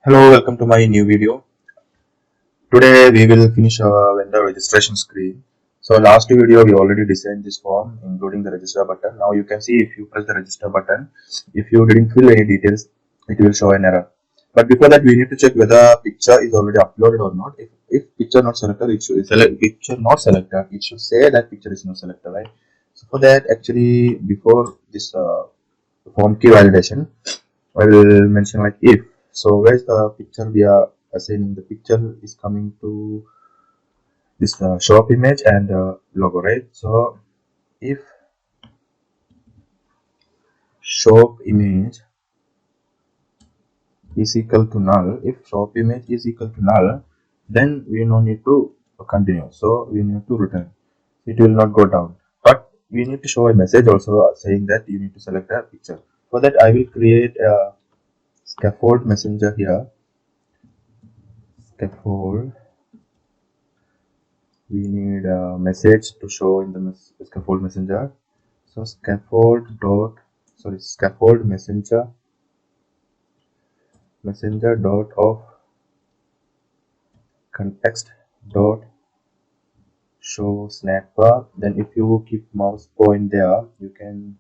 Hello, welcome to my new video. Today we will finish our vendor registration screen. So last video we already designed this form including the register button. Now you can see if you press the register button, if you didn't fill any details, it will show an error. But before that we need to check whether picture is already uploaded or not. If picture not selected, it should select picture not selected. It should say that picture is not selected, right? So for that, actually before this form key validation, I will mention like if. So where's the picture we are assigning? The picture is coming to this show up image and logo, right? So if show up image is equal to null, if show up image is equal to null, then we no need to continue. So we need to return. It will not go down. But we need to show a message also saying that you need to select a picture. For that, I will create a scaffold messenger here. Scaffold. We need a message to show in the scaffold messenger. So scaffold messenger dot of context dot show snack bar. Then if you keep mouse point there, you can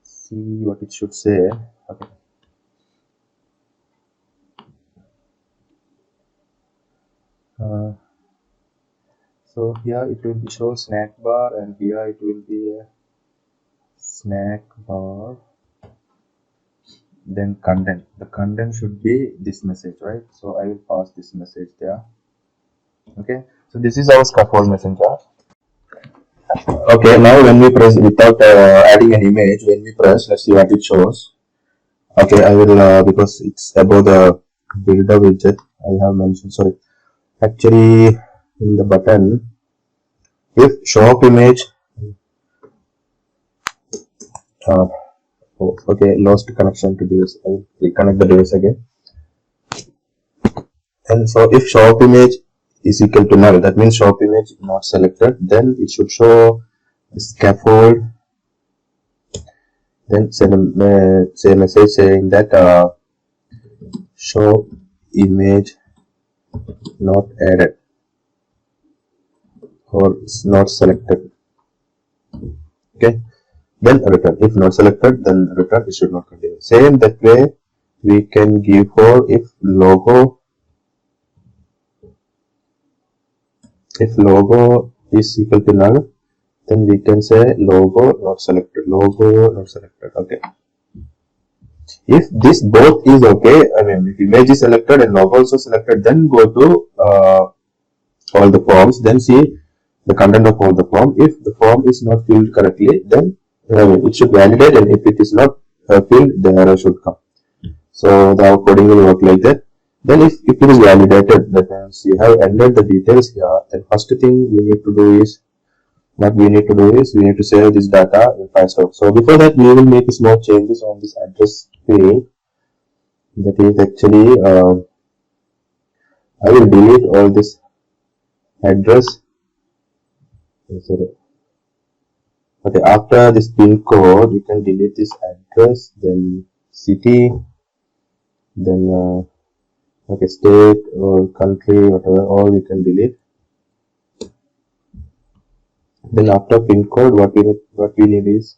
see what it should say. Okay. So here it will be show snack bar, and here it will be a snack bar. Then content. The content should be this message, right? So I will pass this message there. Okay. So this is our scaffold messenger. Okay. Now when we press without adding an image, when we press, let's see what it shows. Okay. I will because it's above the builder widget. I have mentioned. Sorry. Actually, in the button, if show up image. Okay, lost connection to device. I will reconnect the device again. And so if show up image is equal to null, that means show up image not selected, then it should show scaffold, then say a message saying that show image not added or not selected. Okay, then return. If not selected, then return. It should not continue. Same that way we can give for if logo is equal to null, then we can say logo not selected. Okay. If this both is okay, I mean if image is selected and logo also selected, then go to all the forms, then see the content of all the form. If the form is not filled correctly, then it should validate, and if it is not filled, the error should come. So the coding will work like that. Then if it is validated, that means you have entered the details here, then first thing we need to do is we need to save this data in firestore. So before that, we will make small changes on this address field. That is actually I will delete all this address. Sorry. Okay, after this pin code, you can delete this address, then city, then okay, state or country, whatever, all you can delete. Then after pin code, what we need is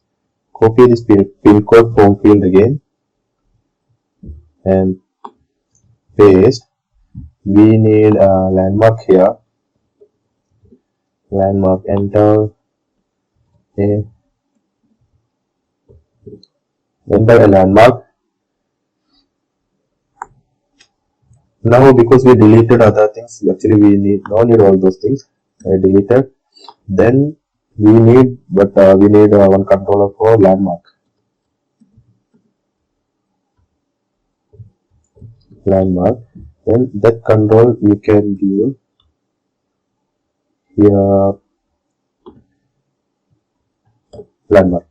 copy this pin code form field again and paste. We need a landmark here. Landmark, enter a landmark. Now because we deleted other things, actually we need all those things. I deleted. Then we need one controller for landmark. Then that control you can give here landmark.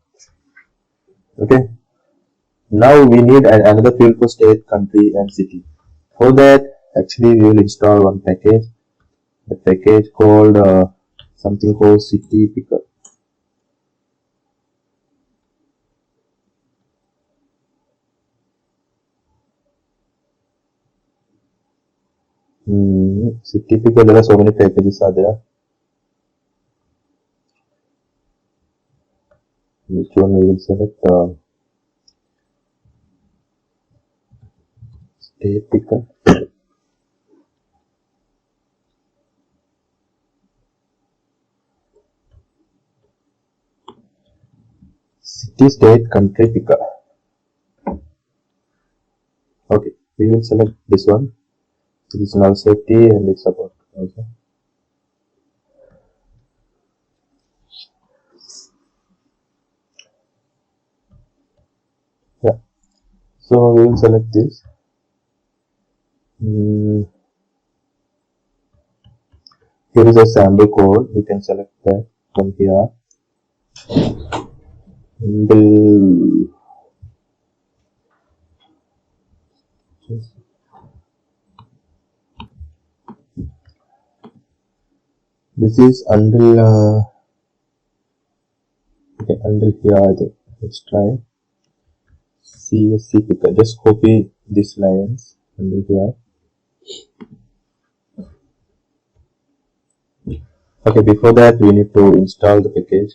Okay. Now we need another field for state, country, and city. For that, actually we will install one package. The package called something called city picker. City picker, there are so many packages are there. Which one we will select? State picker. City, state, country picker. Okay, we will select this one. This is null safety and it's support also. Yeah. So we will select this. Here is a sample code. We can select that from here. This is until okay, until here I think. Let's try CSC picker. Just copy these lines until here. Okay, before that we need to install the package.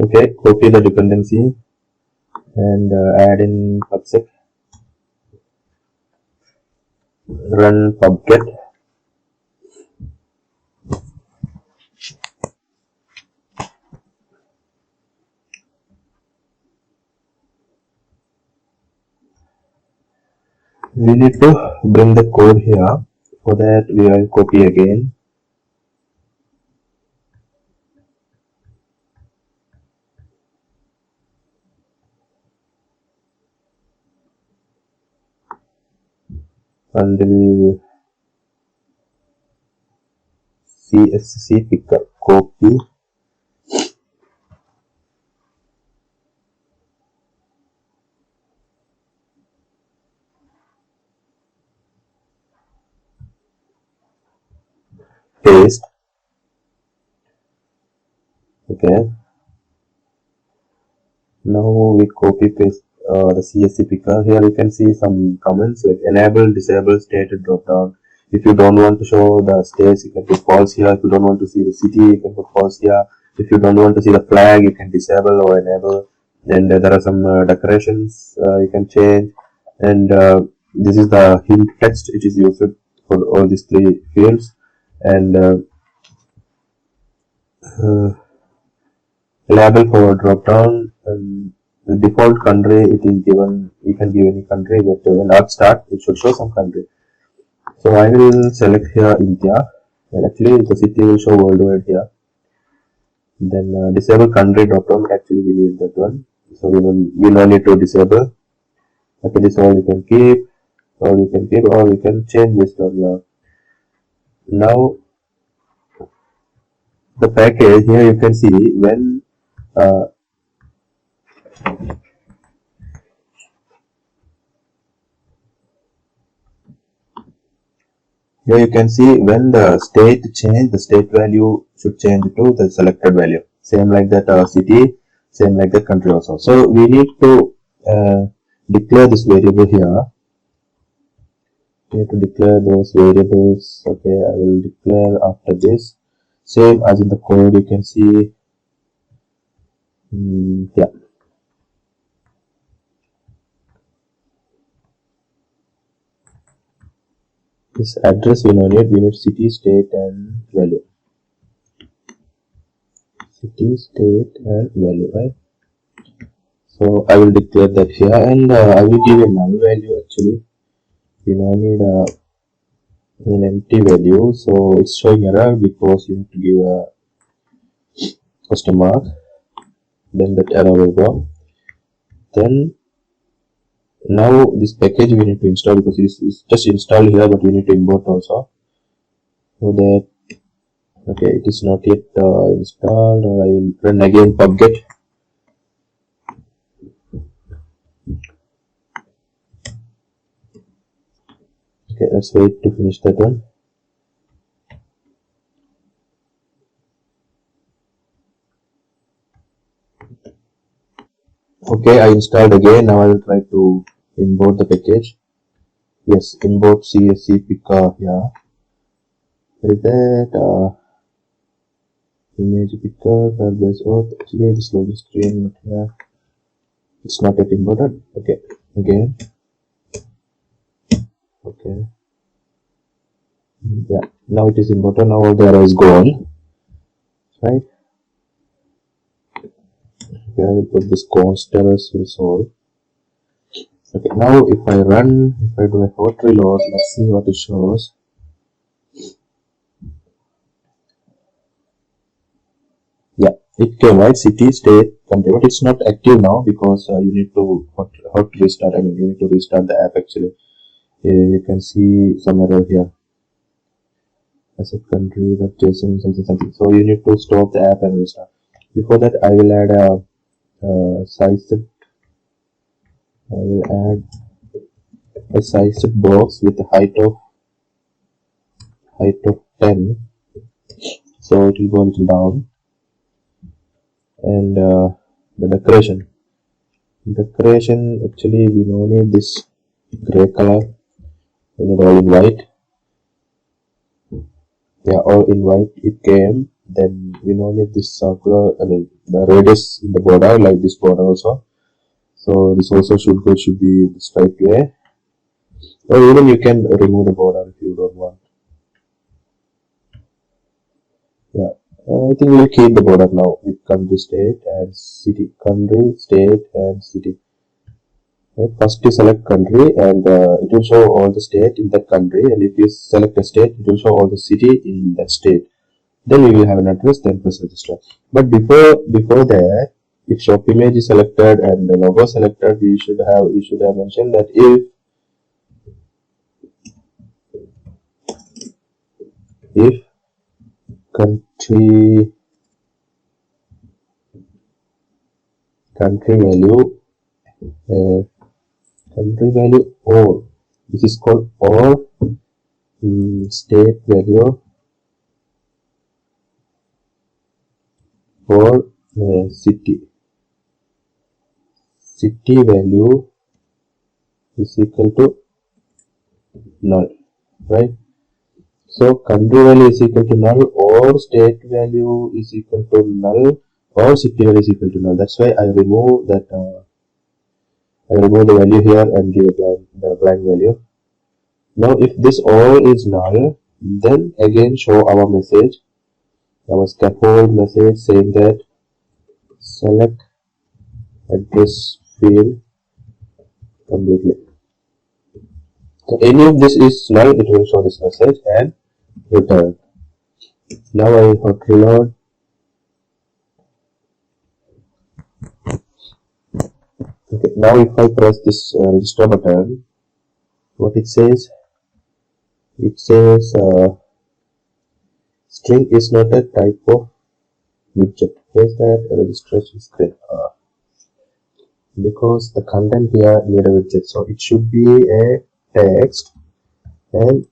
Okay, copy the dependency and add in pubsec. Run pubget. We need to bring the code here. For that we will copy again. Until CSC picker, copy. Paste. Okay. Now we copy paste the CSC picker. Here you can see some comments like enable, disable, stated drop down. If you don't want to show the states, you can put false here. If you don't want to see the city, you can put false here. If you don't want to see the flag, you can disable or enable. Then there are some decorations you can change. And this is the hint text. It is used for all these three fields. And label for drop down. The default country, it is given, you can give any country, but when app start it should show some country. So I will select here India, and actually the city will show worldwide here. Then disable country drop down, actually we need that one, so we no need to disable. Okay, this all you can keep, or you can change this to your. Now the package here you can see when here you can see when the state change, the state value should change to the selected value. Same like that city, same like that country also. So we need to declare this variable here. We have to declare those variables. Okay, I will declare after this. Same as in the code, you can see. Yeah. This address we need city, state, and value. City, state, and value, right? So I will declare that here, and I will give a null value actually. We now need an empty value, so it's showing error because you need to give a question mark. Then that error will go. Then now this package we need to install because it's just installed here, but we need to import also. So that okay, it is not yet installed. Or I will run again pubget. Okay, let's wait to finish that one. Okay, I installed again. Now I will try to import the package. Yes, import CSC picker here. With that, image picker, Firebase auth. Actually, this loading screen not here. It's not yet imported. Okay, again. Okay. Yeah, now it is imported. Now all the error is gone. Right? Okay, I will put this const errors will solve. Okay, now if I run, if I do a hot reload, let's see what it shows. Yeah, it came right, city, state, country, but it's not active now because you need to hot restart. I mean, you need to restart the app actually. You can see some error here. Asset country, .json, something. So you need to stop the app and restart. Before that, I will add a size set. I will add a size set box with a height of 10. So it will go a little down. And the decoration actually we don't need this gray color. We need all in white. Yeah, all in white it came. Then we don't need this circular, I mean the radius in the border, like this border also. So this also should be the straight way. Or even you can remove the border if you don't want. Yeah, I think we'll keep the border now with country, state and city. Country, state and city. Right. First you select country and it will show all the state in that country, and if you select a state it will show all the city in that state. Then we will have an address, then press register. But before that, if shop image is selected and the logo selected, you should have mentioned that if country value or this is called or state value for city value is equal to null, right? So country value is equal to null, or state value is equal to null, or city value is equal to null. That's why I remove that. I remove the value here and give the blank value. Now, if this all is null, then again show our message, our scaffold message saying that select address field completely. So any of this is null, it will show this message and return. Now I hot reload. Okay, now if I press this register button, what it says string is not a type of widget. Here's that registration screen because the content here need a widget, so it should be a text and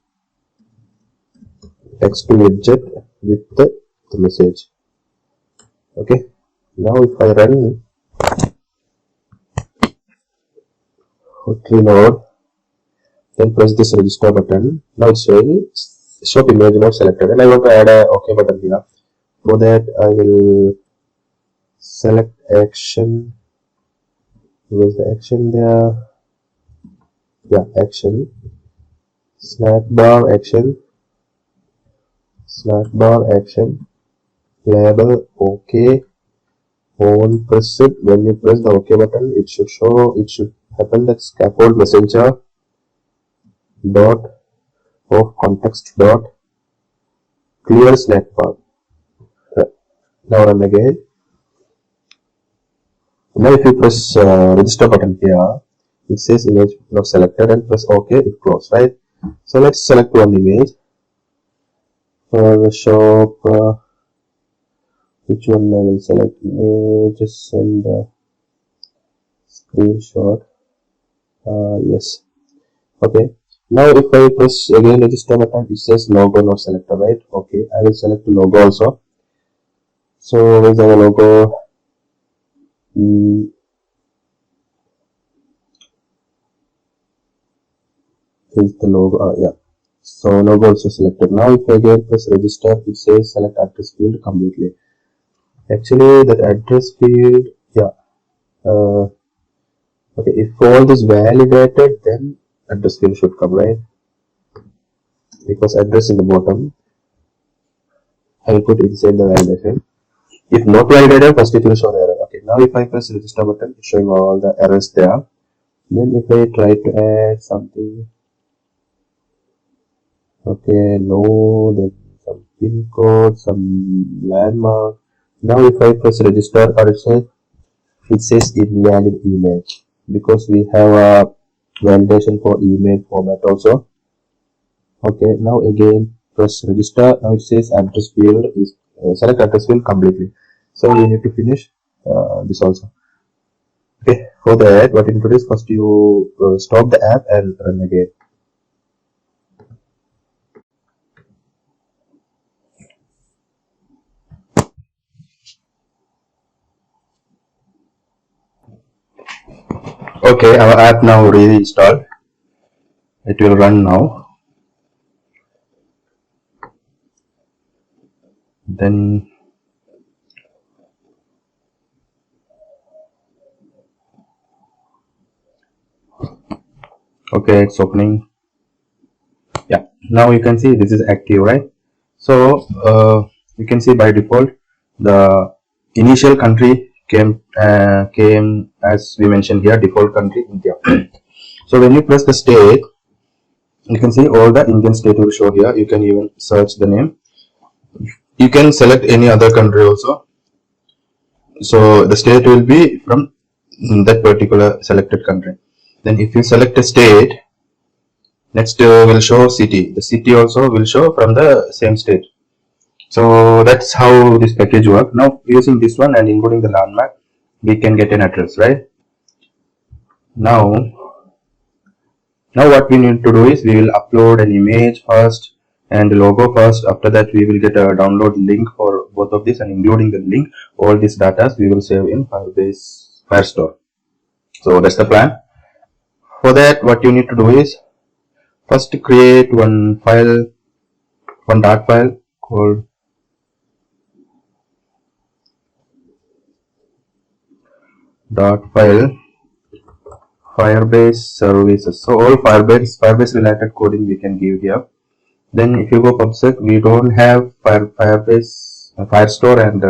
text to widget with the message. Okay, now if I run hot reload, then press this register button. Now it's showing shop image not selected, and I want to add a OK button here. For that, I will select action. Where's the action there? Yeah, action. Snack bar action. Label OK. On press it. When you press the OK button, it should happen that scaffold messenger dot of context dot clear snack bar. Now run again. Now if you press register button here, it says image not selected, and press OK, it closes, right? So let's select one image for the shop. Which one I will select? Images and screenshot. Yes. Okay. Now if I press again register button, it says logo not selected, right? Okay, I will select the logo also. So where's our logo? Is the logo? Yeah. So logo also selected. Now if I again press register, it says select address field completely. Actually, that address field, yeah. Okay, if all this validated, then address field should come, right? Because address in the bottom, I will put inside the validation. If not validated, first it will show the error. Okay, now if I press register button, it's showing all the errors there. Then if I try to add something, okay, no, then some pin code, some landmark. Now if I press register, or it says invalid email because we have a validation for email format also. Okay, now again press register. Now it says address field is select address field completely. So we need to finish this also. Okay, for that, what you need to do is first you stop the app and run again. Okay, our app now reinstalled. It will run now. Then okay, it's opening. Yeah, now you can see this is active, right? So you can see by default the initial country came as we mentioned here, default country India. So when you press the state, you can see all the Indian state will show here. You can even search the name. You can select any other country also. So the state will be from that particular selected country. Then if you select a state, next will show city. The city also will show from the same state. So that's how this package works. Now using this one and including the landmark, we can get an address, right? Now what we need to do is we will upload an image first and the logo first. After that we will get a download link for both of these, and including the link, all these data we will save in Firebase Firestore. So that's the plan. For that, what you need to do is first create one file, one dot file called Firebase services. So all Firebase related coding we can give here. Then if you go PubSec, we don't have Firebase Firestore and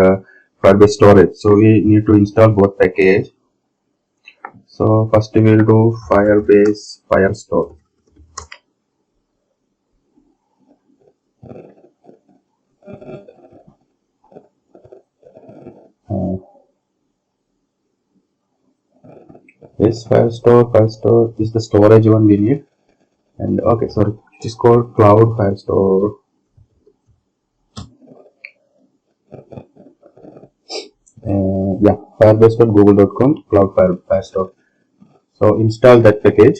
Firebase Storage. So we need to install both package. So first we will do Firebase Firestore. Yes, Firestore is the storage one we need. And okay, sorry, it is called Cloud Firestore. Yeah, firebase.google.com Cloud Firestore. So install that package.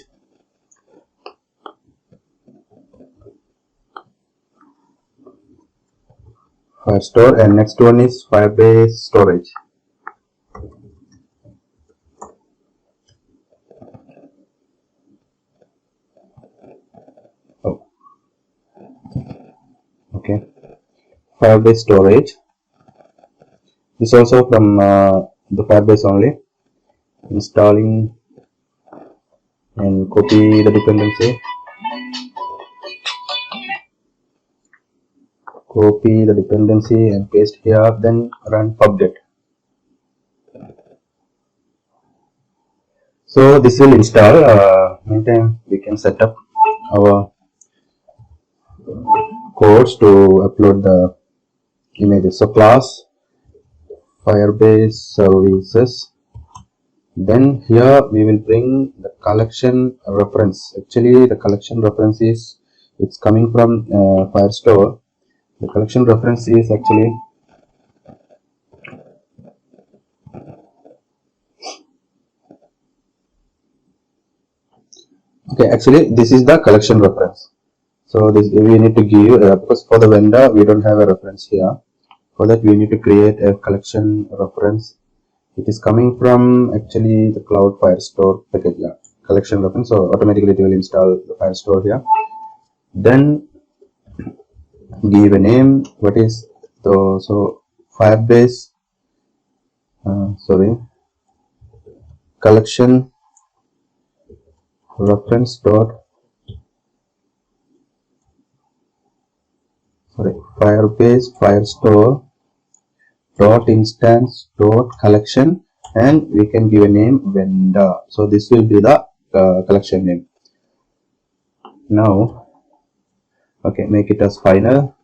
Firestore, and next one is Firebase Storage. Oh, okay. Firebase Storage. This also from the Firebase only. Installing and copy the dependency. Copy the dependency and paste here. Then run pubget. So this will install. Meantime, we can set up our codes to upload the images. So class Firebase services. Then here we will bring the collection reference. Actually, the collection reference is it's coming from Firestore. The collection reference is actually Okay, actually this is the collection reference. So this we need to give because for the vendor we don't have a reference here. For that we need to create a collection reference. It is coming from actually the Cloud Firestore package, yeah, collection reference. So automatically it will install the Firestore here. Then give a name. What is the Firebase? Collection reference dot Firebase Firestore dot instance dot collection, and we can give a name vendor. So this will be the collection name. Now, okay, make it as final.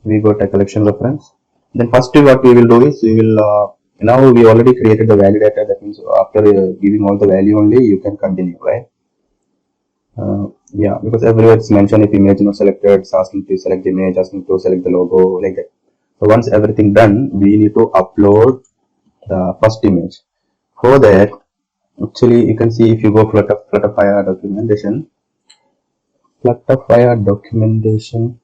We got a collection reference. Then first what we will do is we will now we already created the validator. That means after giving all the value only you can continue, right? Yeah, because everywhere it's mentioned if image not selected, it's asking to select the image, asking to select the logo, like that. So once everything done, we need to upload the first image. For that, actually you can see if you go Flutterfire documentation,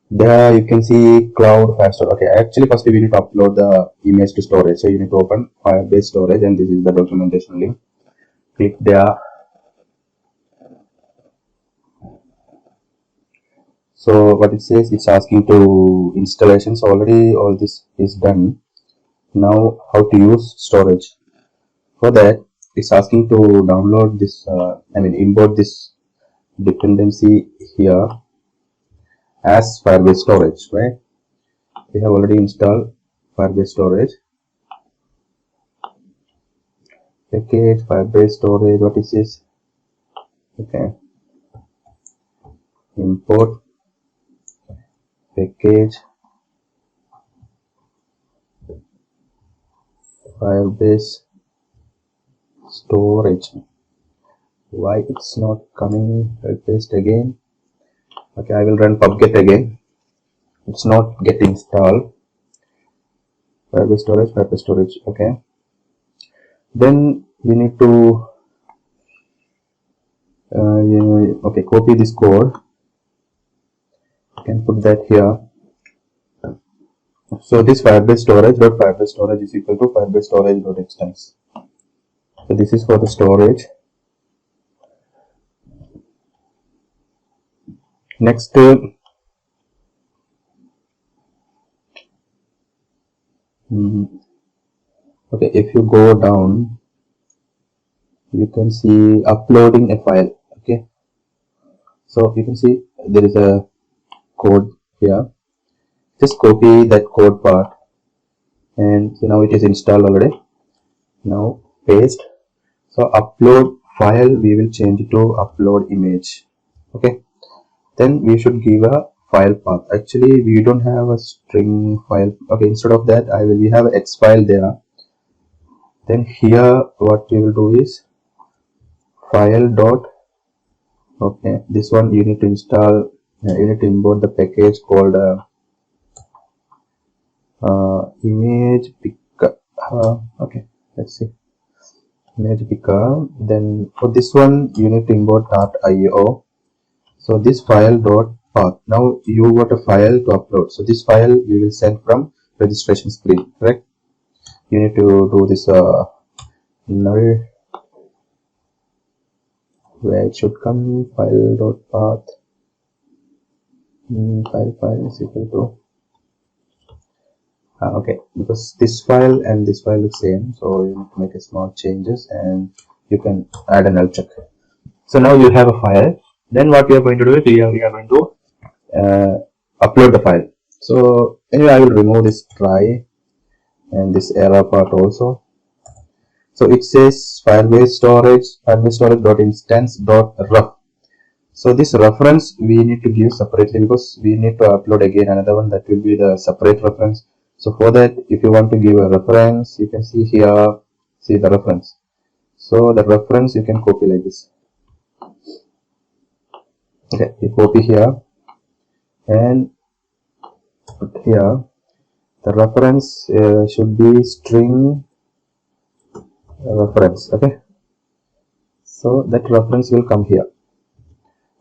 there you can see Cloud Firestore. Okay, actually first we need to upload the image to storage. So you need to open Firebase Storage, and this is the documentation link. Click there. So what it says, it's asking to installations. Already all this is done. Now how to use storage. For that, it's asking to download this, import this dependency here as Firebase Storage, right? We have already installed Firebase Storage. Package Firebase Storage, what is this? Okay. Import package Firebase Storage. Why it's not coming? I'll paste again. Okay, I will run pubget again. It's not getting installed. Firebase Storage. Okay. Then we need to copy this code. You can put that here. So this Firebase Storage is equal to Firebase Storage.extends. So this is for the storage. Next, okay, if you go down, you can see uploading a file. Okay, so you can see there is a code here. Just copy that code part, and now it is installed already. Now paste. So upload file, we will change it to upload image. Okay, then we should give a file path. Actually we don't have a string file. Okay, instead of that we have a X file there. Then here what we will do is file dot, okay, this one you need to install, you need to import the package called image picker. Okay, let's see, image picker. Then for this one you need to import .io. So this file dot path. Now you got a file to upload. So this file we will send from registration screen, correct? You need to do this null, where it should come, file dot path, file is equal to okay, because this file and this file is same, so you need to make a small changes and you can add a null check. So now you have a file. Then what we are going to do is we are going to upload the file. So anyway, I will remove this try and this error part also. So it says Firebase storage.instance.ref. So this reference we need to give separately because we need to upload again another one that will be the separate reference. So for that, if you want to give a reference, you can see here, see the reference. So the reference you can copy like this. Okay, you copy here and put here. The reference should be string reference. Okay, so So that reference will come here.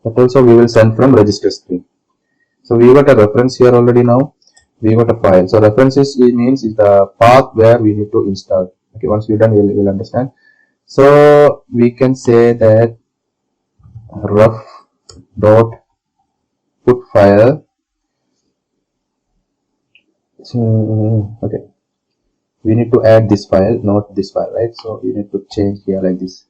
That also we will send from register string. So we got a reference here already now. We got a file. So references means is the path where we need to install. Okay, once we're done, we'll understand. So we can say that ref dot put file. So, okay, we need to add this file, not this file, right? So we need to change here like this.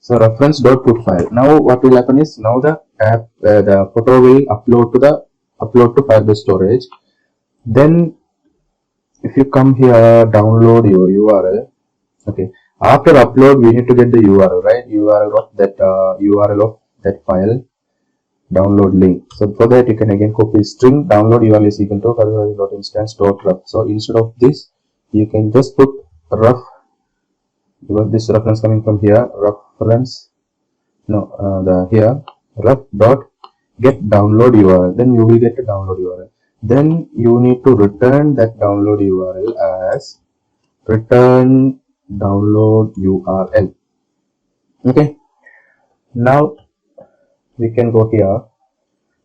So reference dot put file. Now what will happen is, now the app, the photo will upload to Firebase storage. Then if you come here, download your URL. Okay, after upload we need to get the URL, right? URL of that file, download link. So for that you can again copy string download URL is equal to Firebase.instance.ref. So instead of this you can just put ref, because this reference coming from here, reference, no, here ref dot get download URL. Then you will get a download URL. Then you need to return that download URL as return download URL. Okay, now we can go here.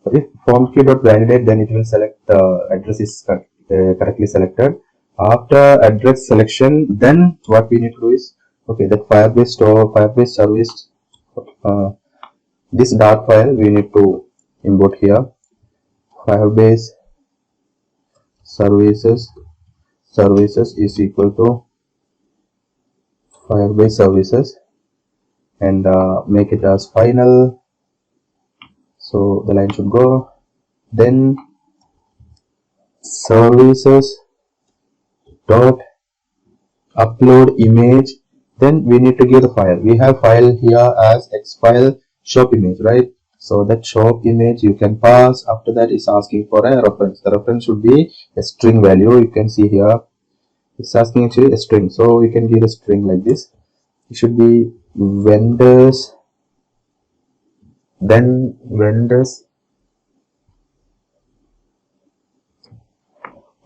If form key.validate, then it will select the address is correctly selected. After address selection, then what we need to do is, okay, that Firebase store, Firebase service, this dart file we need to import here. Firebase services is equal to Firebase services, and make it as final. So the line should go. Then services dot upload image. Then we need to give the file. We have file here as x file shop image, right? So that shop image you can pass. After that is asking for a reference. The reference should be a string value. You can see here it's asking actually a string. So you can give a string like this. It should be vendors. Then vendors.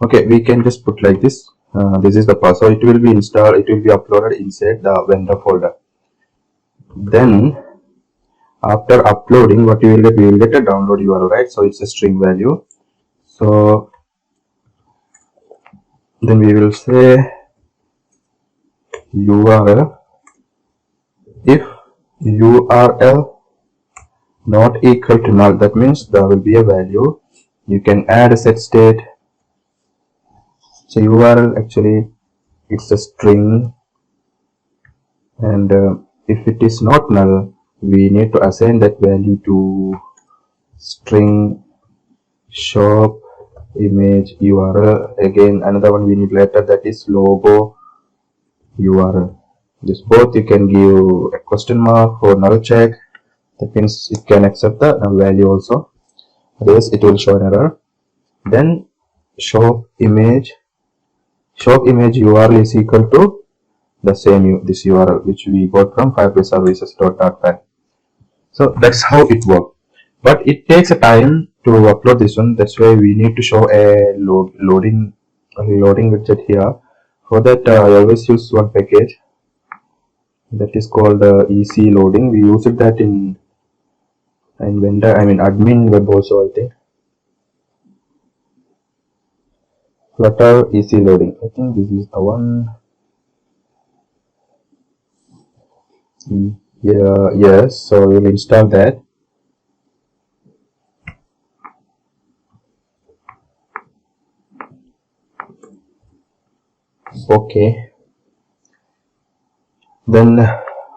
Okay, we can just put like this. This is the path. So it will be installed. It will be uploaded inside the vendor folder. Then after uploading, what you will get? We will get a download URL, right? So it's a string value. So then we will say URL. If URL not equal to null, that means there will be a value. You can add a set state. So URL actually it's a string, and if it is not null, we need to assign that value to string shop image URL. Again, another one we need later, that is logo URL. This both you can give a question mark for null check. That means it can accept the null value also. Otherwise it will show an error. Then shop image URL is equal to the same this URL which we got from Firebase services.dart. So that's how it works. But it takes a time to upload this one. That's why we need to show a loading widget here. For that I always use one package that is called EC loading. We use it that in vendor, admin web also, I think. Flutter EC loading. I think this is the one. Yeah, yes. So we'll install that. Okay. Then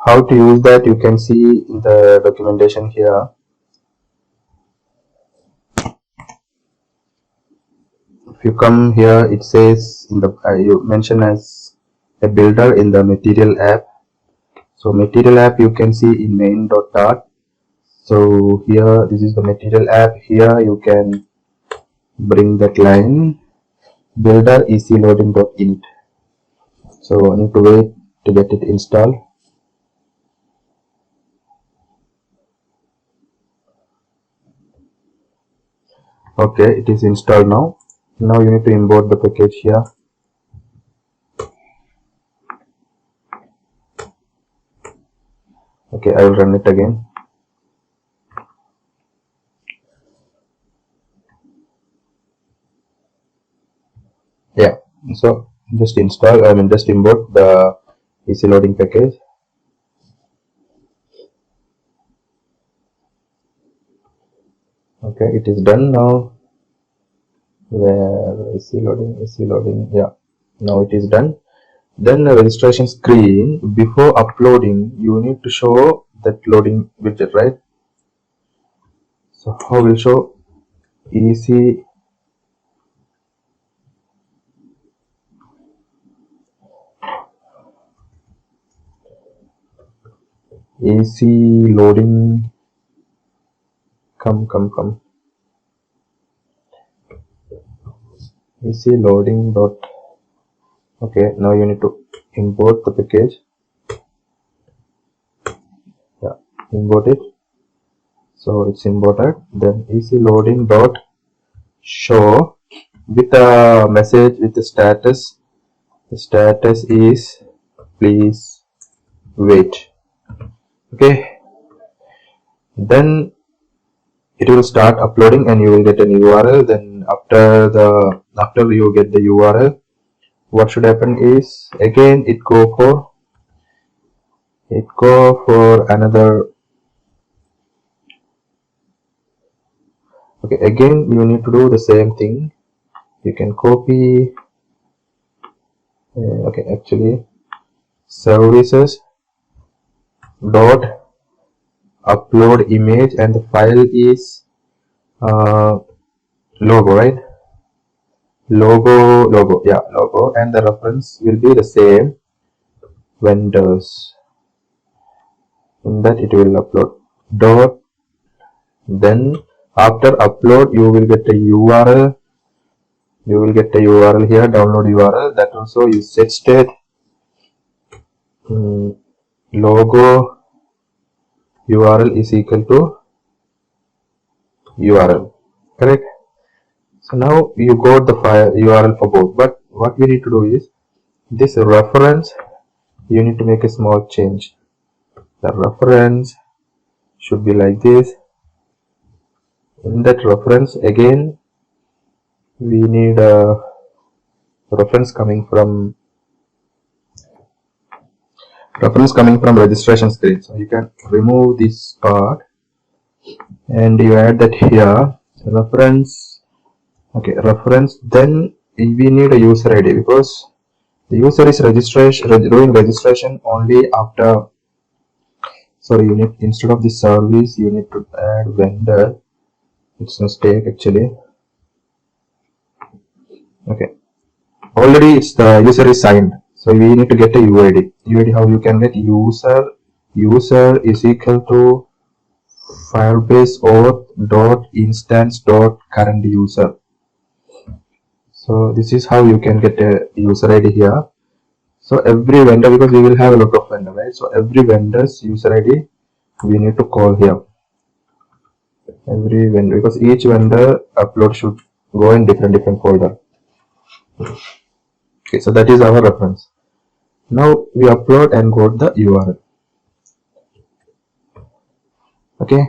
how to use that you can see in the documentation here. If you come here, it says in the you mention as a builder in the material app. So material app you can see in main.dart. So here this is the material app. Here you can bring that line builder ecloading.init. So I need to wait to get it installed. Okay, it is installed now. Now you need to import the package here. Okay, Okay, I will run it again. Yeah, so just install, just import the easy loading package. Okay, it is done now. Where easy loading, yeah, now it is done. Then the registration screen, before uploading you need to show that loading widget, right? So how will show easy loading, come easy loading dot. Okay, now you need to import the package. Yeah, import it. So it's imported. Then easy loading dot show with a message with the status. The status is please wait. Okay, then it will start uploading and you will get an URL. Then after you get the URL, what should happen is again it go for another. Okay, again you need to do the same thing. You can copy. Okay, actually services dot upload image and the file is logo, right? Logo, yeah, logo, and the reference will be the same vendors. In that it will upload dot. Then after upload you will get a URL. You will get a URL here, download URL. That also is set state logo URL is equal to URL, correct? So now you got the file URL for both, but what we need to do is this reference, you need to make a small change. The reference should be like this. In that reference again we need a reference coming from registration screen. So you can remove this part and you add that here, reference. Okay, reference. Then we need a user ID because the user is doing registration only after. Sorry, you need, instead of the service you need to add vendor. It's a mistake actually. Okay, already it's the user is signed, so we need to get a UID. UID, how you can get user is equal to Firebase auth dot instance dot current user. So this is how you can get a user ID here. So every vendor, because we will have a lot of vendor, right? So every vendor's user ID we need to call here. Every vendor, because each vendor upload should go in different folder. Okay, so that is our reference. Now we upload and got the URL. Okay,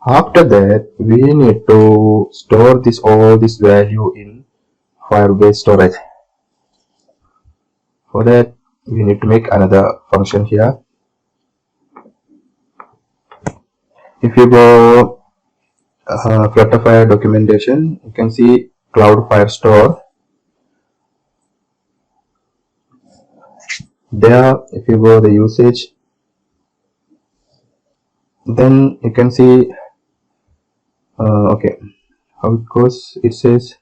after that we need to store all this value in Firebase Storage. For that we need to make another function here. If you go Flutter Fire documentation, you can see Cloud Firestore. There, if you go the usage, then you can see okay, how it goes. It says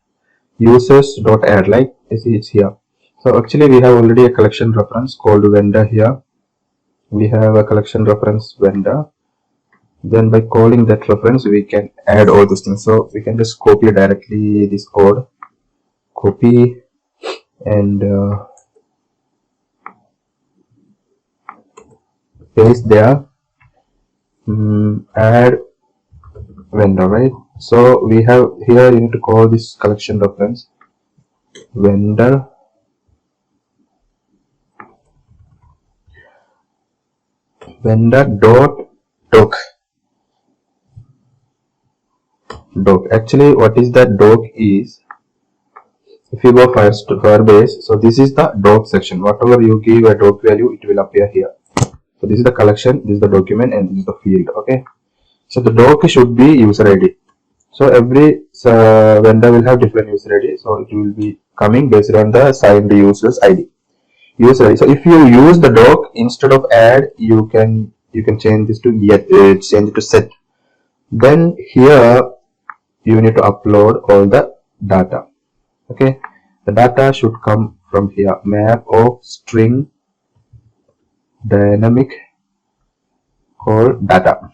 users.add, like it's here. So actually we have already a collection reference called vendor here. We have a collection reference vendor. Then by calling that reference we can add all those things. So we can just copy directly this code, copy, and paste there. Add vendor, right? So we have here, you need to call this collection reference vendor. vendor dot doc. Actually, what is that doc is, if you go Firebase, so this is the doc section. Whatever you give a doc value, it will appear here. So this is the collection, this is the document, and this is the field. Okay. So the doc should be user ID. So every vendor will have different user ID. So it will be coming based on the signed user's ID. So if you use the doc instead of add, you can change this to change it to set. Then here you need to upload all the data. Okay, the data should come from here. Map of string dynamic called data.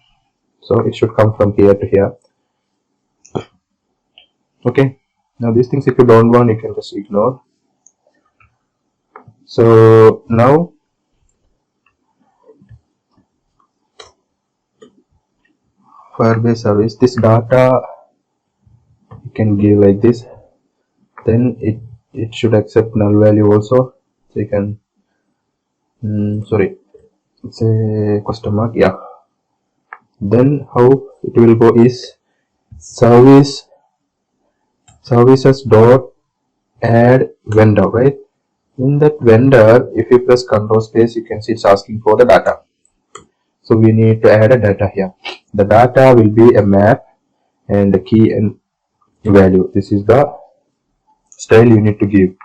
So it should come from here to here. Okay, now these things, if you don't want, you can just ignore. So now Firebase service, this data you can give like this. Then it should accept null value also. So you can sorry, it's a question mark. Yeah. Then how it will go is services dot add vendor, right? In that vendor, if you press control space, you can see it's asking for the data. So we need to add a data here. The data will be a map and the key and value. This is the style you need to give.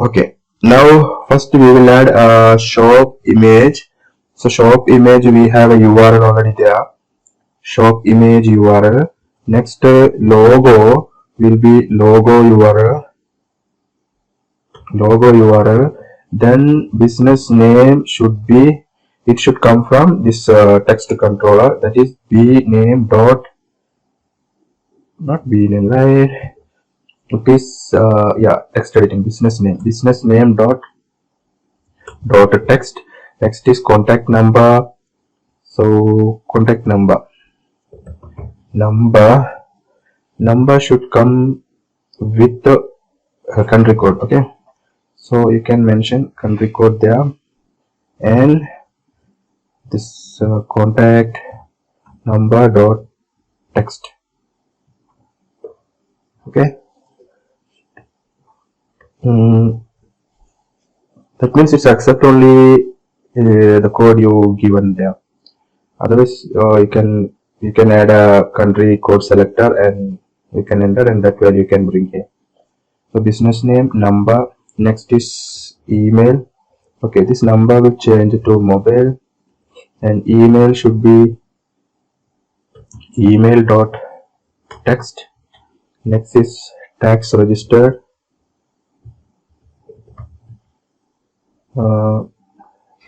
Okay, now first we will add a shop image. So shop image, we have a URL already there. Shop image URL. Next logo will be logo URL. Then business name should be, it should come from this text controller, that is bname dot, not bname, right? It is yeah, text editing, business name dot text. Next is contact number. So contact number should come with the country code. Okay, so you can mention country code there, and this contact number dot text. Okay, that means it's accept only the code you given there. Otherwise you can add a country code selector and you can enter, and that value you can bring here. So business name, number. Next is email. Okay, this number will change to mobile, and email should be email dot text. Next is tax registered.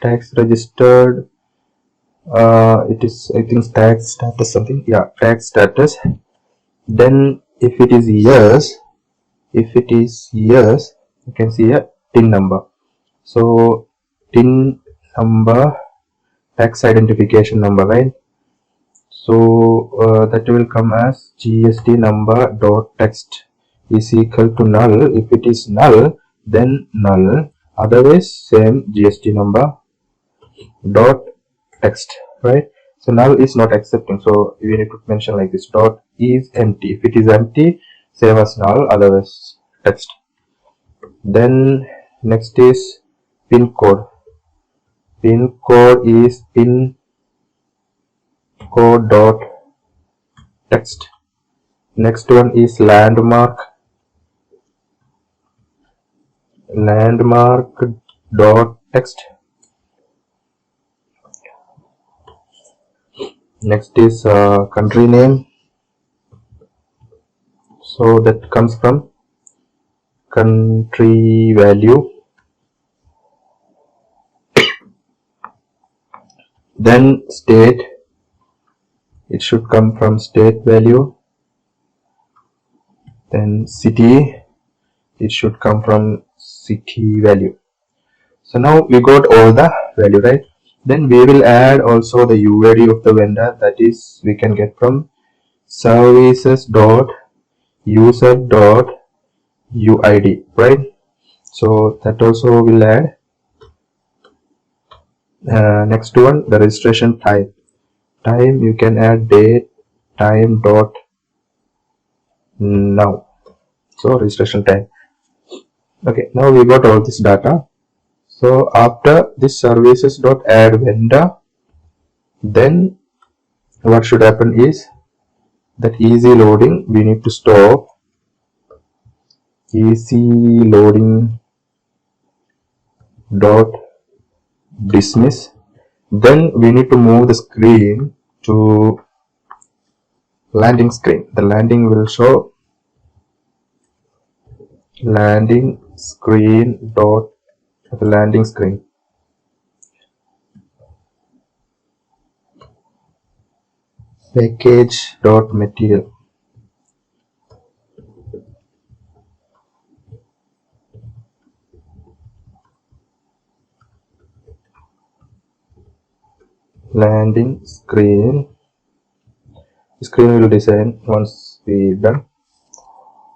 Tax registered, it is, I think, tax status something. Yeah, tax status. Then if it is yes, you can see a TIN number. So TIN number, tax identification number, right? So that will come as GST number dot text is equal to null. If it is null, then null. Otherwise, same GST number dot text, right? So null is not accepting, so we need to mention like this, dot is empty. If it is empty, save as null, otherwise text. Then next is pin code. Pin code is pin code dot text. Next one is landmark dot text. Next is country name, so that comes from country value. Then state, it should come from state value. Then city, it should come from city value. So now we got all the value, right? Then we will add also the UID of the vendor, that is we can get from services dot user dot UID, right? So that also will add. Next one, the registration time. Time, you can add date, time dot now. So registration time. Okay, now we got all this data. So after this services dot add vendor, then what should happen is that easy loading, we need to stop easy loading dot dismiss. Then we need to move the screen to landing screen. The landing will show landing screen dot the landing screen. Package dot material. Landing screen. Screen will design once we done.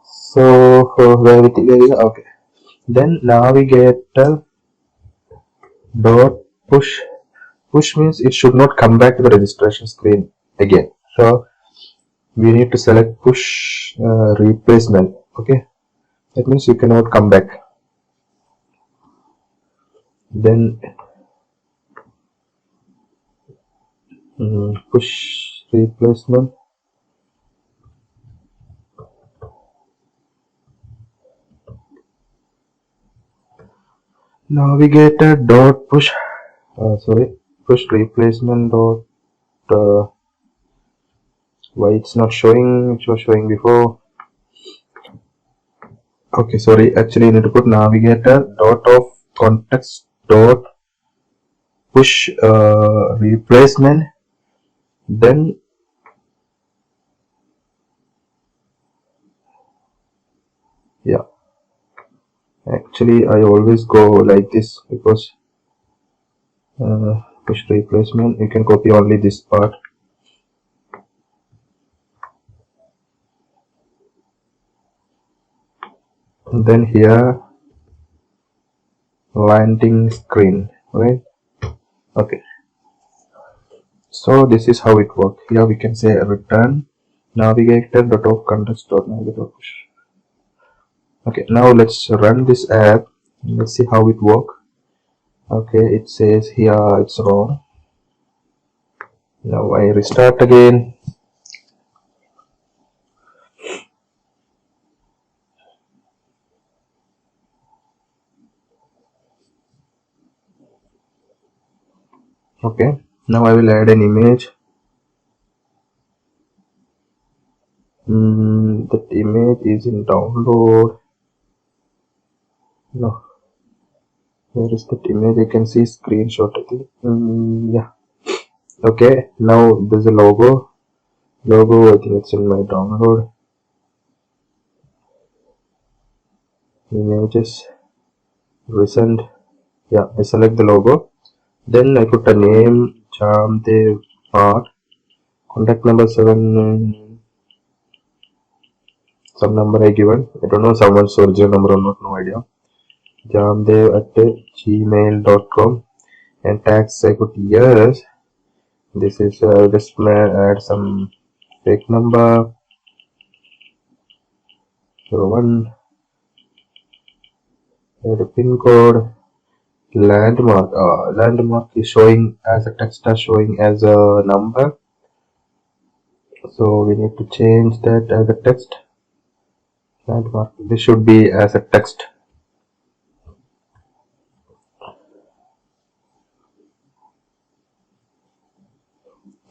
So okay. Then navigator dot push. Push means it should not come back to the registration screen again. So we need to select push replacement. Okay, that means you cannot come back. Then push replacement. Navigator dot push. Push replacement dot. Why it's not showing? It was showing before. Okay, sorry. Actually, you need to put navigator dot of context dot push replacement. Then yeah. Actually, I always go like this because push replacement. You can copy only this part. And then here landing screen, right? Okay, so this is how it works. Here we can say return navigator dot of context dot navigator push. Okay, now let's run this app. Let's see how it works. Okay, it says here it's wrong. Now I restart again. Okay, now I will add an image. That image is in download. No, where is that image? I can see screenshot, I think. Yeah. Okay, now there's a logo. I think it's in my download. Images, recent. Yeah, I select the logo. Then I put a name, Jamdev Part, contact number 7, some number I given. I don't know someone's original number or not, no idea. Jamdev@gmail.com, and tags I put yes. This is just add some fake number 01, add a pin code. Landmark is showing as a text, showing as a number, so we need to change that as a text. Landmark, this should be as a text.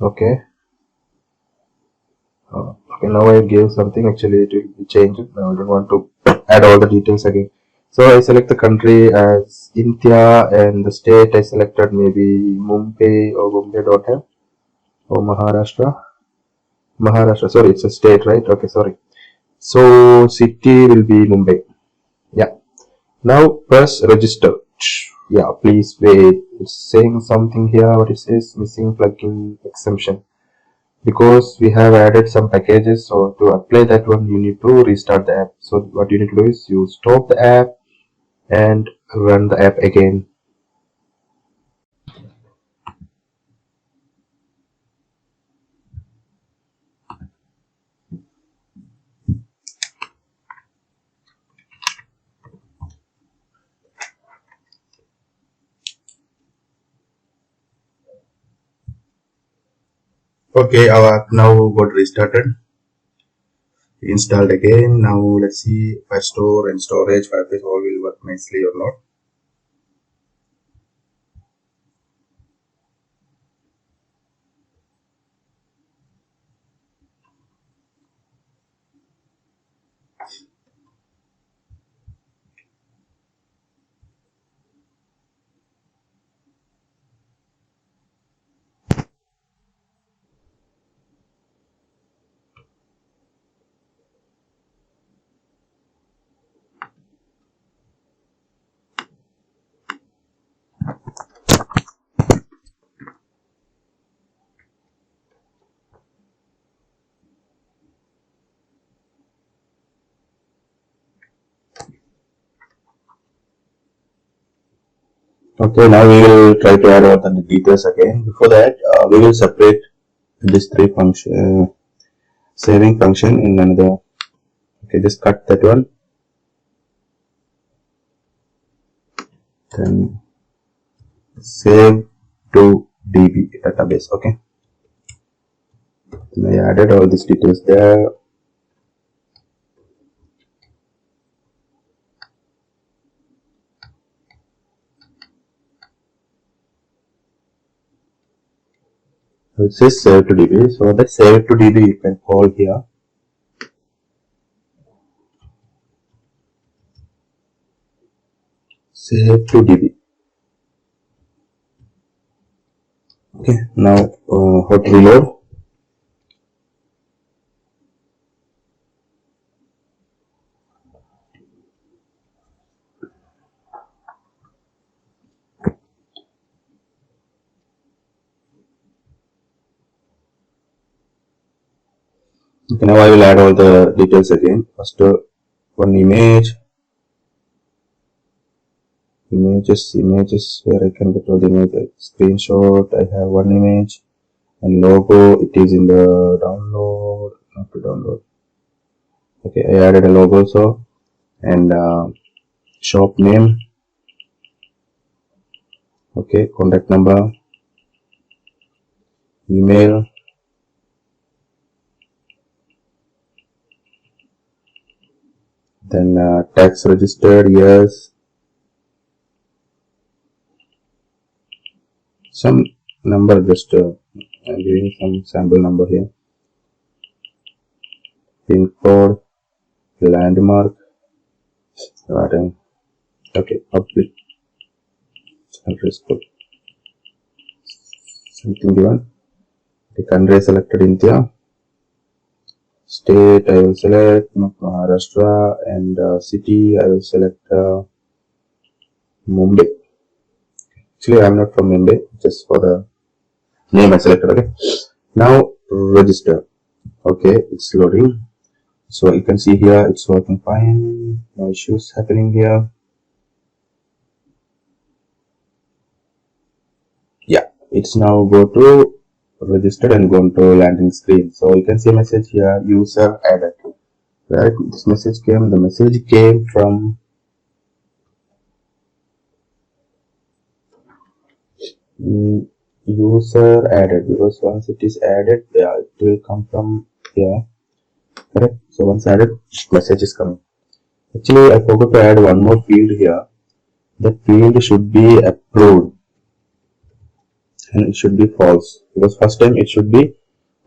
Okay. Okay, now I gave something. Actually, it will be changed. Now I don't want to add all the details again. So I select the country as India, and the state I selected maybe Mumbai or Bombay.m or Maharashtra. Sorry, it's a state, right? Okay, sorry. So city will be Mumbai. Yeah. Now press register. Yeah, please wait. It's saying something here. What it says, missing plugin exemption. Because we have added some packages, so to apply that one you need to restart the app. So what you need to do is you stop the app and run the app again. Okay, our app now got restarted, installed again. Now let's see firestore and storage, Firebase all will work nicely or not. Okay, now we will try to add all the details again. Before that, we will separate this three function saving function in another. Okay, just cut that one. Then save to DB database. Okay, and I added all these details there. So it says save to DB. So that save to DB you can call here. Save to DB. Okay, now how to reload? Okay, now I will add all the details again. First, one images, where I can get all the images. Screenshot, I have one image, and logo, it is in the download, not to download. Okay, I added a logo also, and shop name. Okay, contact number, email, then tax registered, yes, some number, just I'm giving some sample number here, pin code, landmark, okay, public address code, something given. The country selected India, state I will select Maharashtra, and city I will select Mumbai. Actually, I am not from Mumbai, just for the name I selected. Okay, now register. Okay, it's loading. So you can see here it's working fine, no issues happening here. Yeah, it's now go to registered and gone to landing screen. So you can see a message here, user added. Right, this message came, the message came from user added, because once it is added, yeah, it will come from here. Correct. So once added, message is coming. Actually, I forgot to add one more field here. That field should be approved, and it should be false, because first time it should be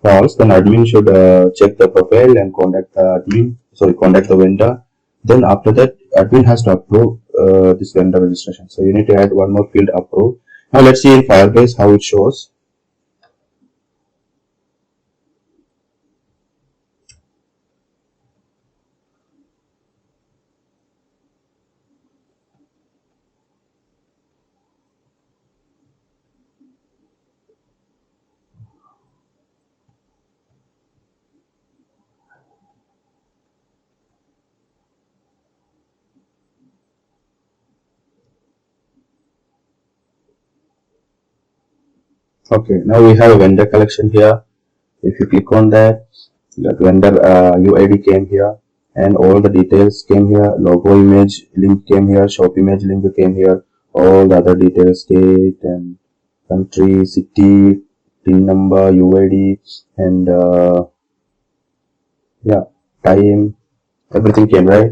false. Then admin should check the profile and contact the admin. Sorry, contact the vendor. Then after that, admin has to approve this vendor registration. So you need to add one more field, approve. Now let's see in Firebase how it shows. Okay, now we have a vendor collection here. If you click on that, vendor UID came here, and all the details came here. Logo image link came here, shop image link came here, all the other details, state and country, city, tin number, UID, and yeah, time, everything came, right?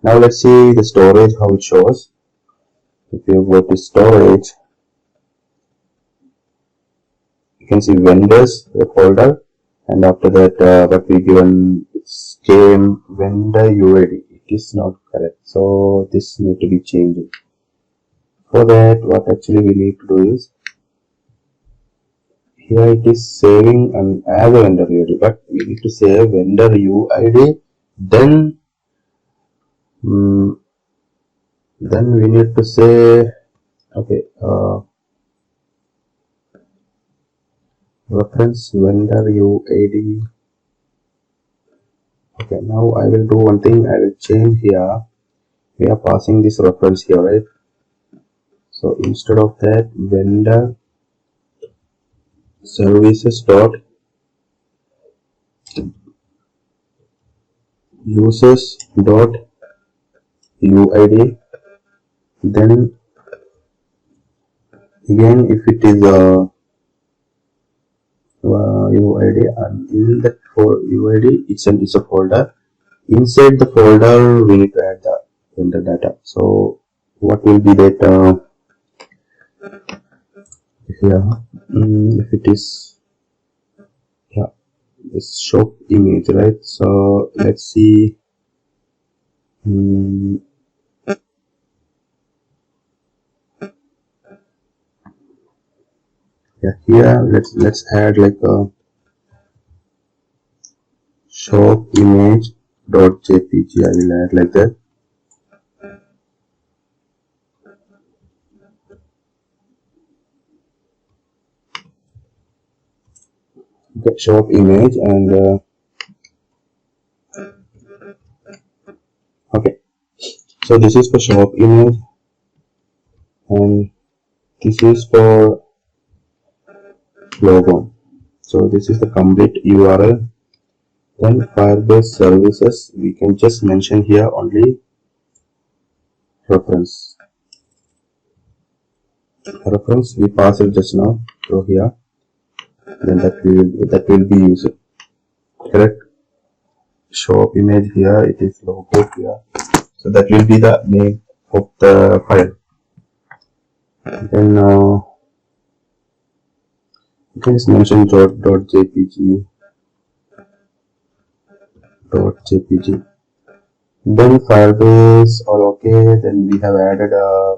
Now let's see the storage, how it shows. If you go to storage, you can see vendors, the folder, and after that what we given came vendor UID. It is not correct, so this need to be changed. For that, what actually we need to do is, here it is saving and as a vendor UID, but we need to save vendor UID, then we need to say, okay, reference vendor UID. Okay, now I will do one thing. I will change here. We are passing this reference here, right? So instead of that, vendor services dot users dot UID. Then again, if it is a UID, and in that UID it's a folder. Inside the folder, we need to add the vendor data. So what will be that? Here, if it is, yeah, this shop image, right? So let's see. Yeah, here let's add like a shop image dot jpg. I will add like that. Okay, shop image, and okay, so this is for shop image, and this is for logo. So this is the complete URL. Then Firebase services, we can just mention here only reference. Reference we pass it just now through here. Then that will be used. Correct. Shop image here, it is logo here. So that will be the name of the file. Then you can just mention .jpg. Then Firebase all okay. Then we have added a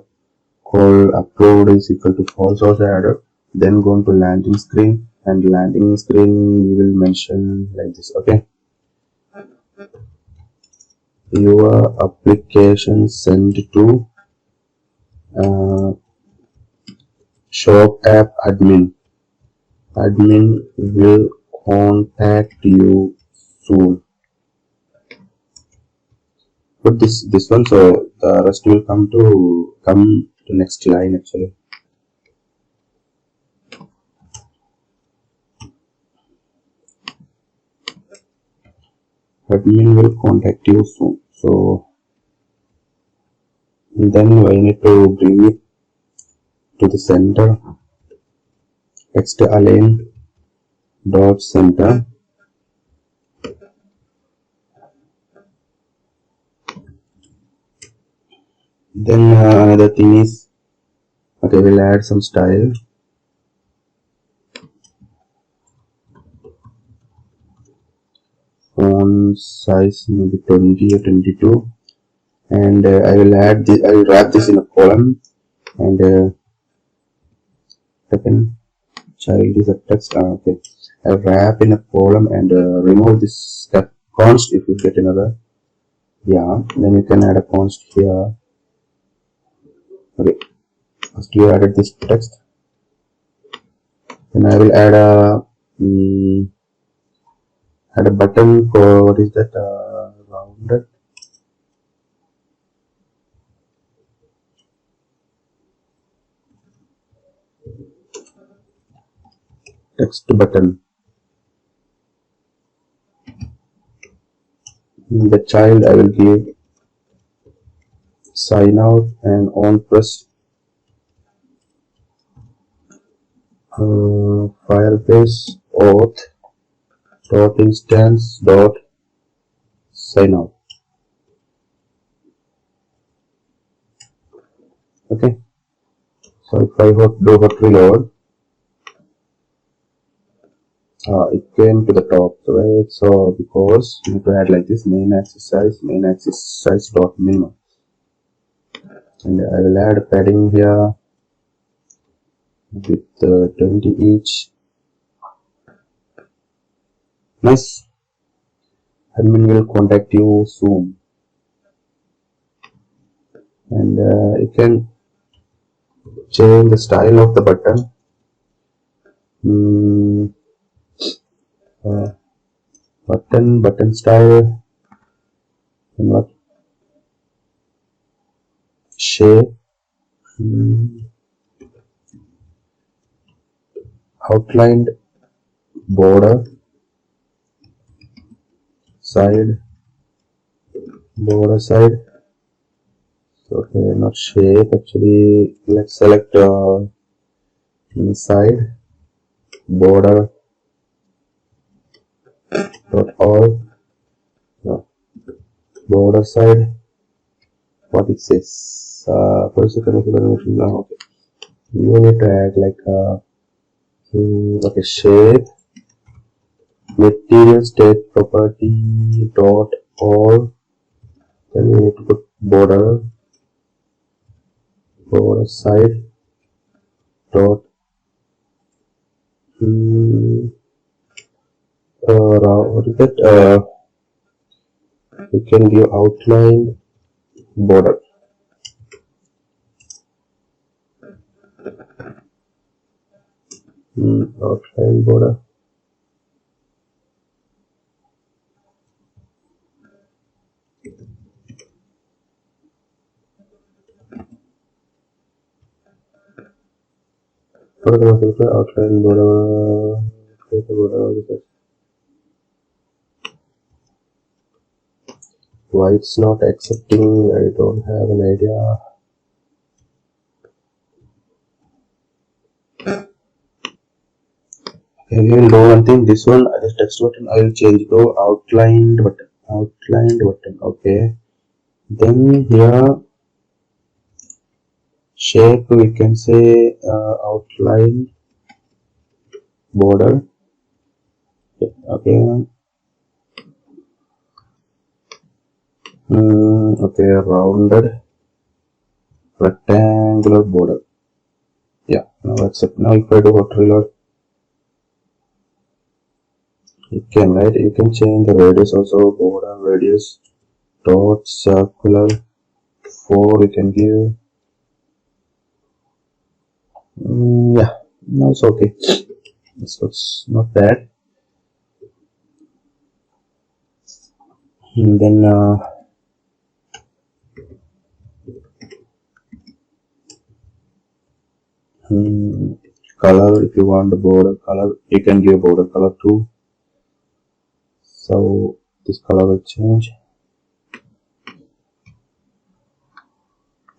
call approved is equal to false also added. Then go to landing screen, and landing screen we will mention like this. Okay, your application sent to shop app admin will contact you soon. Put this one, so the rest will come to next line actually. Admin will contact you soon. So then I need to bring it to the center. Text align dot center. Then another thing is, okay, we'll add some style. Font size maybe 20 or 22, and I will add this. I will wrap this in a column, and second child is a text. Okay, I wrap in a column and remove this step const. If you get another, yeah, then you can add a const here. Okay, first we added this text, then I will add a button for, what is that, rounded text button. In the child I will give sign out and on press Firebase auth dot instance dot sign out. Okay, so if I do hot reload, it came to the top, right? So because you need to add like this: main axis size dot minimum, and I will add padding here with 20 each. Nice. Admin will contact you soon, and you can change the style of the button. Button style, and what shape, outlined border, border side. Okay, not shape actually. Let's select inside border dot all. No, border side. What it says? First, okay. You need to add like okay, shape, material state property dot all. Then we need to put border side dot what is that? We can give outlined border. Outline border. Outline border. Why it's not accepting? I don't have an idea. Okay, we will do one thing. This one, this text button, I will change to outlined button. Okay. Then here, shape we can say outline border. Okay. Okay, rounded rectangular border. Yeah, now accept. Now if I do hot reload, you can, right? You can change the radius also. Border radius dot circular 4 you can give. Yeah, now it's okay. This looks not bad. And then color, if you want the border color, you can give border color too. So this color will change.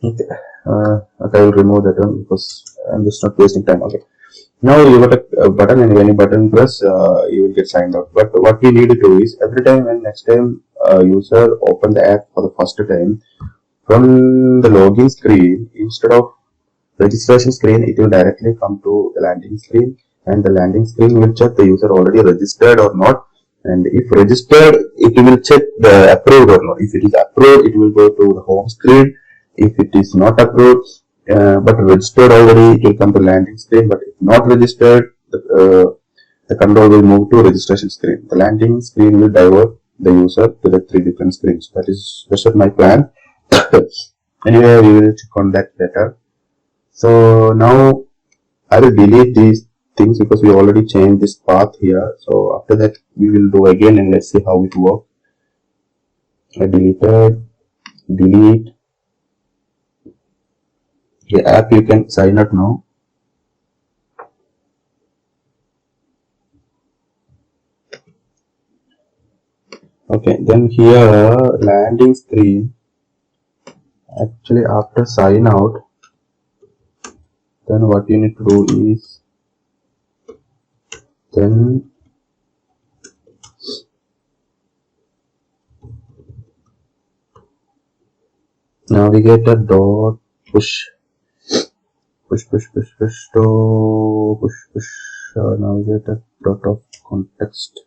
Okay, okay, I will remove that one because I'm just not wasting time. Okay, now you got a button, and when you button press, you will get signed out. But what we need to do is every time and next time user open the app for the first time, from the login screen, instead of registration screen, it will directly come to the landing screen, and the landing screen will check the user already registered or not. And if registered, it will check the approved or not. If it is approved, it will go to the home screen. If it is not approved but registered already, it will come to landing screen. But if not registered, the control will move to registration screen. The landing screen will divert the user to the 3 different screens. That's my plan. Anyway, we will check on that later. So now I will delete these things because we already changed this path here. So after that we will do again, and let's see how it works. I deleted, delete. The app you can sign up now. Okay, then here landing screen. Actually, after sign out, then what you need to do is then navigator dot push to push navigator dot of context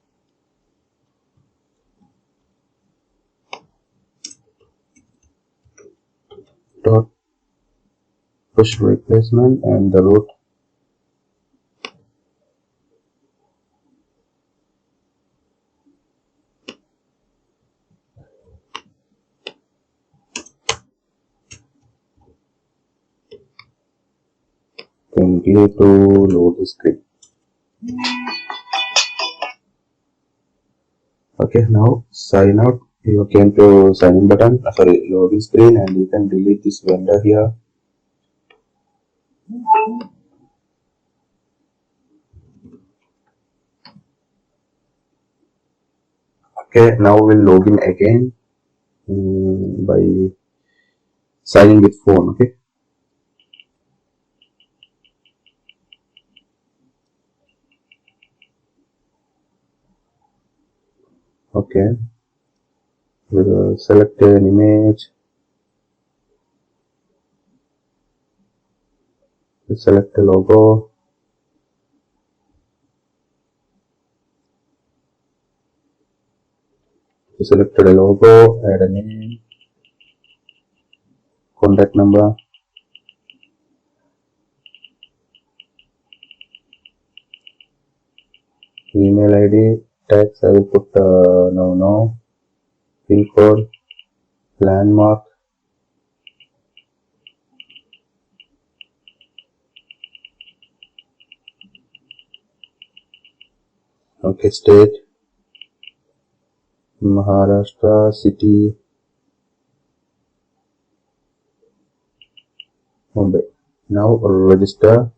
dot push replacement and the root can give to load the screen. Okay, now sign out. You came to sign in button, sorry, login screen, and you can delete this vendor here. Okay, now we'll log in again by signing with phone. Okay. Okay. We'll select an image. We'll select a logo. We selected a logo, add a name, contact number, email ID, tags I will put no, pin code, landmark, okay, state, Maharashtra, city, Mumbai. Now register.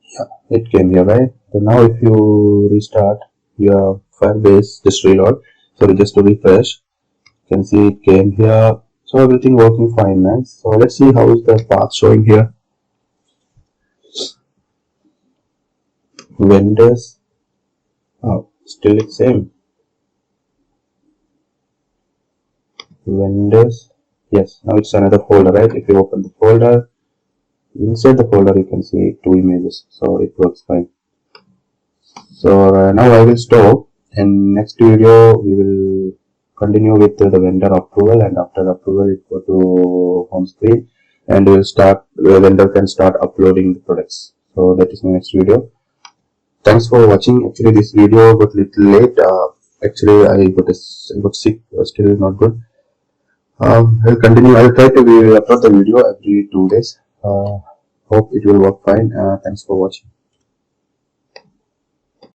Yeah, it came here, right? So now if you restart your Firebase, just reload, sorry, just to refresh, you can see it came here. So everything working fine, nice. So let's see how is the path showing here. Vendors, oh, still it's same. Vendors, yes, now it's another folder, right? If you open the folder, inside the folder you can see two images, so it works fine. So now I will stop, and next video we will continue with the vendor approval, and after approval it go to home screen and we will start, the vendor can start uploading the products. So that is my next video. Thanks for watching. Actually this video got little late, actually I got sick, still not good. I'll continue, I'll try to upload the video every 2 days. Hope it will work fine. Thanks for watching.